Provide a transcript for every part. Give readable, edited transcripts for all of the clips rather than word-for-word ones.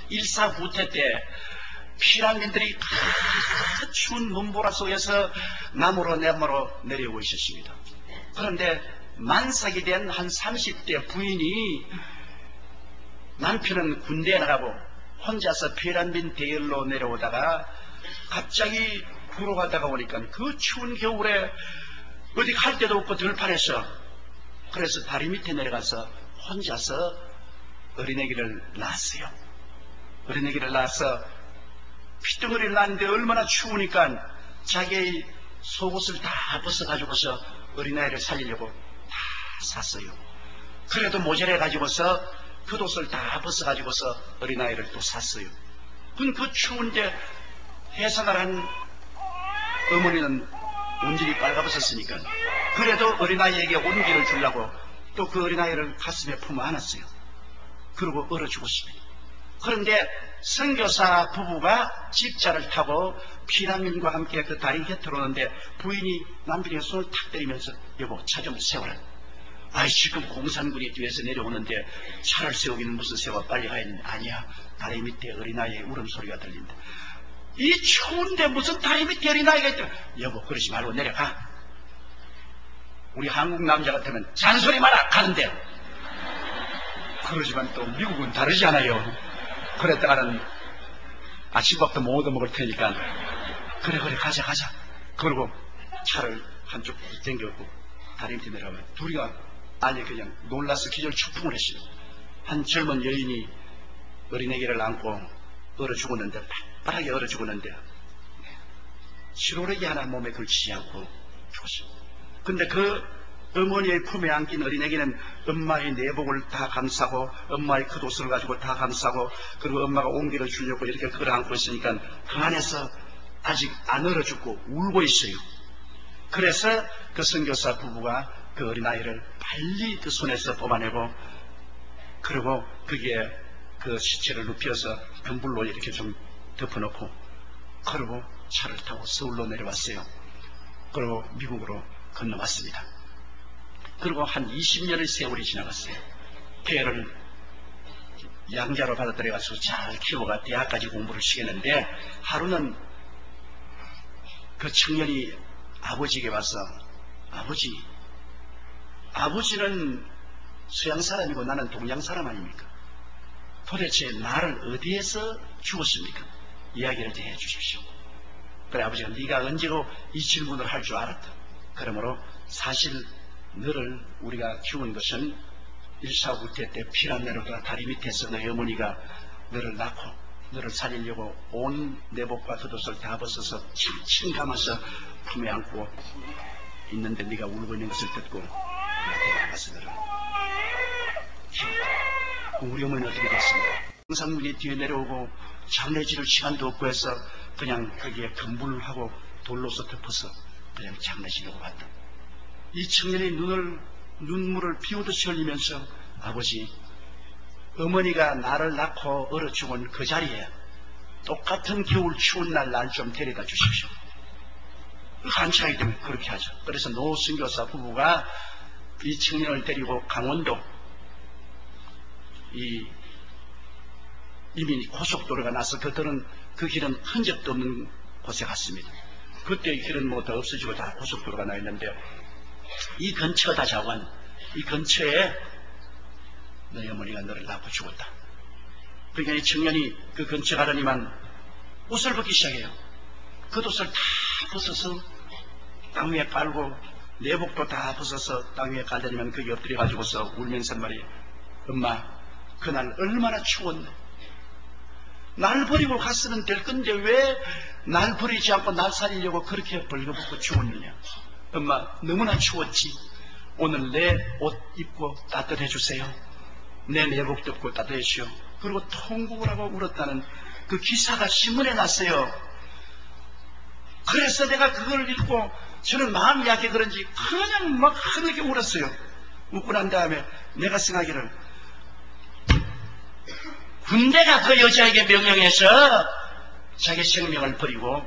일사후퇴 때 피난민들이 추운 눈보라 속에서 남으로 내려오고 있었습니다. 그런데 만삭이 된 한 30대 부인이 남편은 군대에 나가고 혼자서 피난민 대열로 내려오다가 갑자기 걸어가다가 오니까 그 추운 겨울에 어디 갈 데도 없고 들판에서, 그래서 다리 밑에 내려가서 혼자서 어린애기를 낳았어요. 어린애기를 낳아서 피덩어리를 낳았는데 얼마나 추우니까 자기의 속옷을 다 벗어가지고서 어린아이를 살리려고 다 샀어요. 그래도 모자라가지고서 겉옷을 다 벗어가지고서 어린아이를 또 샀어요. 그 추운데 해산을 어머니는 온전히 빨가벗었으니까 그래도 어린아이에게 온기를 주려고 또 그 어린아이를 가슴에 품어 안았어요. 그리고 얼어 죽었습니다. 그런데 선교사 부부가 집차를 타고 피난민과 함께 그 다리 곁으로 오는데 부인이 남편의 손을 탁 때리면서 여보 차 좀 세워라. 아이 지금 공산군이 뒤에서 내려오는데 차를 세우기는 무슨 세워, 빨리 가야 되는데. 아니야, 다리 밑에 어린아이의 울음소리가 들린다. 이 추운데 무슨 다리 밑에 어린아이가 있다. 여보 그러지 말고 내려가. 우리 한국 남자 같으면 잔소리 마라 가는데, 그러지만 또 미국은 다르잖아요. 그랬다가는 아침밥도 못 얻어먹을 테니까 그래 가자. 그리고 차를 한쪽 당겨고 다리 밑에 내려가면 둘이가 아니 그냥 놀라서 기절 축풍을 했어요. 한 젊은 여인이 어린애기를 안고 얼어 죽었는데, 빠르게 얼어 죽었는데 실오래기 하나 몸에 걸치지 않고 죽었어요. 근데 그 어머니의 품에 안긴 어린애기는 엄마의 내복을 다 감싸고 엄마의 겉옷을 가지고 다 감싸고, 그리고 엄마가 온기를 주려고 이렇게 끌어안고 있으니까 그 안에서 아직 안 얼어 죽고 울고 있어요. 그래서 그 선교사 부부가 그 어린아이를 빨리 그 손에서 뽑아내고, 그리고 거기에 그 시체를 눕혀서 금불로 이렇게 좀 덮어놓고, 그리고 차를 타고 서울로 내려왔어요. 그리고 미국으로 건너왔습니다. 그리고 한 20년의 세월이 지나갔어요. 걔를 양자로 받아들여가지고 잘 키워가 대학까지 공부를 시켰는데, 하루는 그 청년이 아버지에게 와서 아버지는 서양 사람이고 나는 동양 사람 아닙니까? 도대체 나를 어디에서 죽었습니까? 이야기를 좀 해주십시오. 그래 아버지가 네가 언제고 이 질문을 할 줄 알았다. 그러므로 사실 너를 우리가 키운 것은 일사후퇴 때 피난 내려가 다리 밑에서 너희 어머니가 너를 낳고 너를 살리려고 온 내복과 겉옷을 다 벗어서 칭칭 감아서 품에 안고 있는데 네가 울고 있는 것을 듣고 내가 데려가서 너를 키웠다. 우리 어머니는 어떻게 됐습니까? 공산군이 뒤에 내려오고 장례 지를 시간도 없고 해서 그냥 거기에 금불하고 돌로서 덮어서 그냥 장례 지려고 갔다. 이 청년이 눈물을 비오듯이 흘리면서 아버지, 어머니가 나를 낳고 얼어 죽은 그 자리에 똑같은 겨울 추운 날 좀 데려다 주십시오. 간청하기 때문에 그렇게 하죠. 그래서 노 선교사 부부가 이 청년을 데리고 강원도 이미 고속도로가 나서 그들은 그 길은 흔적도 없는 곳에 갔습니다. 그때의 길은 뭐 더 없어지고 다 고속도로가 나 있는데요. 이 근처다 자관, 이 근처에 너희 어머니가 너를 낳고 죽었다. 그러니까 이 청년이 그 근처 가더니만 옷을 벗기 시작해요. 겉옷을 다 벗어서 땅 위에 깔고 내복도 다 벗어서 땅 위에 깔더니만 거기 엎드려 가지고서 울면서 말이에요. 엄마, 그날 얼마나 추웠네. 날 버리고 갔으면 될 건데 왜 날 버리지 않고 날 살리려고 그렇게 벌거벗고 죽었느냐. 엄마, 너무나 추웠지. 오늘 내 옷 입고 따뜻해 주세요. 내 내복 덮고 따뜻해 주시오. 그리고 통곡을 하고 울었다는 그 기사가 신문에 났어요. 그래서 내가 그걸 읽고 저는 마음이 약해 그런지 그냥 막 하늘게 울었어요. 웃고 난 다음에 내가 생각하기를, 군대가 그 여자에게 명령해서 자기 생명을 버리고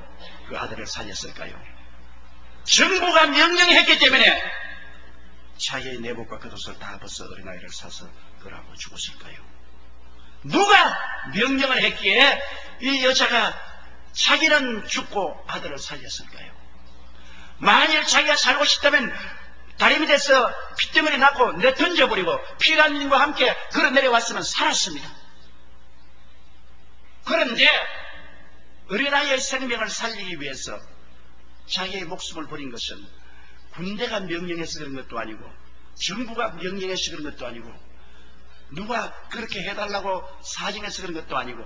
그 아들을 살렸을까요? 정부가 명령했기 때문에 자기의 내복과 겉옷을 다 벗어 어린아이를 사서 그러고 죽었을까요? 누가 명령을 했기에 이 여자가 자기는 죽고 아들을 살렸을까요? 만일 자기가 살고 싶다면 다리 밑에서 핏덩어리 낳고 내던져버리고 피라님과 함께 걸어 내려왔으면 살았습니다. 그런데 어린아이의 생명을 살리기 위해서 자기의 목숨을 버린 것은 군대가 명령해서 그런 것도 아니고 정부가 명령해서 그런 것도 아니고 누가 그렇게 해달라고 사정해서 그런 것도 아니고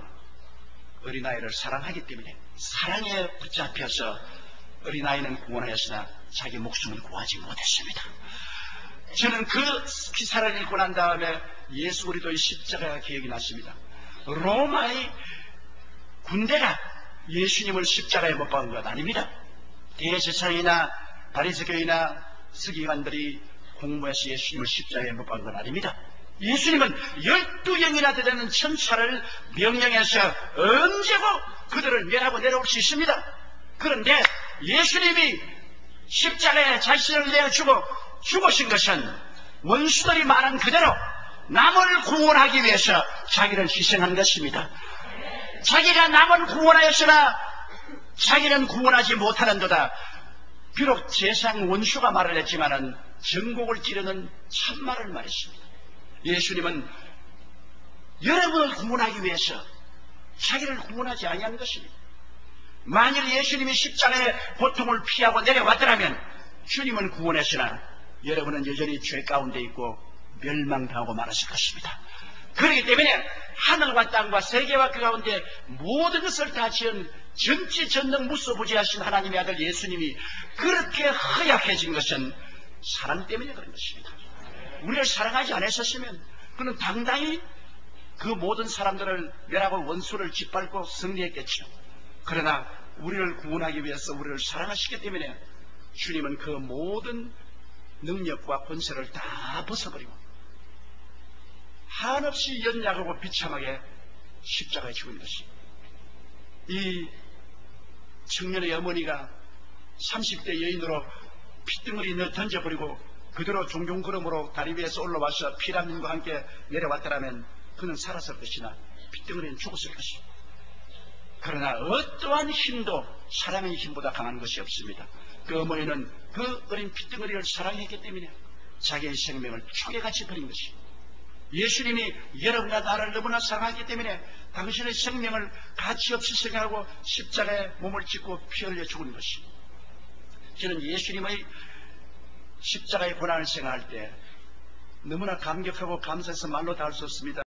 어린아이를 사랑하기 때문에 사랑에 붙잡혀서 어린아이는 구원하였으나 자기 목숨을 구하지 못했습니다. 저는 그 기사를 읽고 난 다음에 예수 그리스도의 십자가가 기억이 났습니다. 로마의 군대가 예수님을 십자가에 못 박은 것 아닙니다. 대제사장이나 바리새교이나 서기관들이 공모해서 예수님을 십자가에 못 박은 건 아닙니다. 예수님은 12영이나 되는 천사를 명령해서 언제고 그들을 멸하고 내려올 수 있습니다. 그런데 예수님이 십자가에 자신을 내어주고 죽으신 것은 원수들이 말한 그대로 남을 구원하기 위해서 자기를 희생한 것입니다. 자기가 남을 구원하였으나 자기는 구원하지 못하는도다. 비록 세상 원수가 말을 했지만은 전곡을 찌르는 참말을 말했습니다. 예수님은 여러분을 구원하기 위해서 자기를 구원하지 아니한 것입니다. 만일 예수님이 십자가의 고통을 피하고 내려왔더라면 주님은 구원했으나 여러분은 여전히 죄 가운데 있고 멸망당하고 말았을 것입니다. 그렇기 때문에 하늘과 땅과 세계와 그 가운데 모든 것을 다 지은 전지전능 무소부지하신 하나님의 아들 예수님이 그렇게 허약해진 것은 사랑 때문에 그런 것입니다. 우리를 사랑하지 않았었으면 그는 당당히 그 모든 사람들을 멸하고 원수를 짓밟고 승리했겠죠. 그러나 우리를 구원하기 위해서 우리를 사랑하시기 때문에 주님은 그 모든 능력과 권세를 다 벗어버리고 한없이 연약하고 비참하게 십자가에 죽은 것입니다. 이 청년의 어머니가 30대 여인으로 핏덩어리 던져버리고 그대로 종종 걸음으로 다리 위에서 올라와서 피라민과 함께 내려왔더라면 그는 살았을 것이나 핏덩어리는 죽었을 것입니다. 그러나 어떠한 힘도 사랑의 힘보다 강한 것이 없습니다. 그 어머니는 그 어린 핏덩어리를 사랑했기 때문에 자기의 생명을 초계같이 버린 것입니다. 예수님이 여러분과 나를 너무나 사랑하기 때문에 당신의 생명을 가치없이 생각하고 십자가에 몸을 찢고 피 흘려 죽은 것입니다. 저는 예수님의 십자가의 고난을 생각할 때 너무나 감격하고 감사해서 말로 다 할 수 없습니다.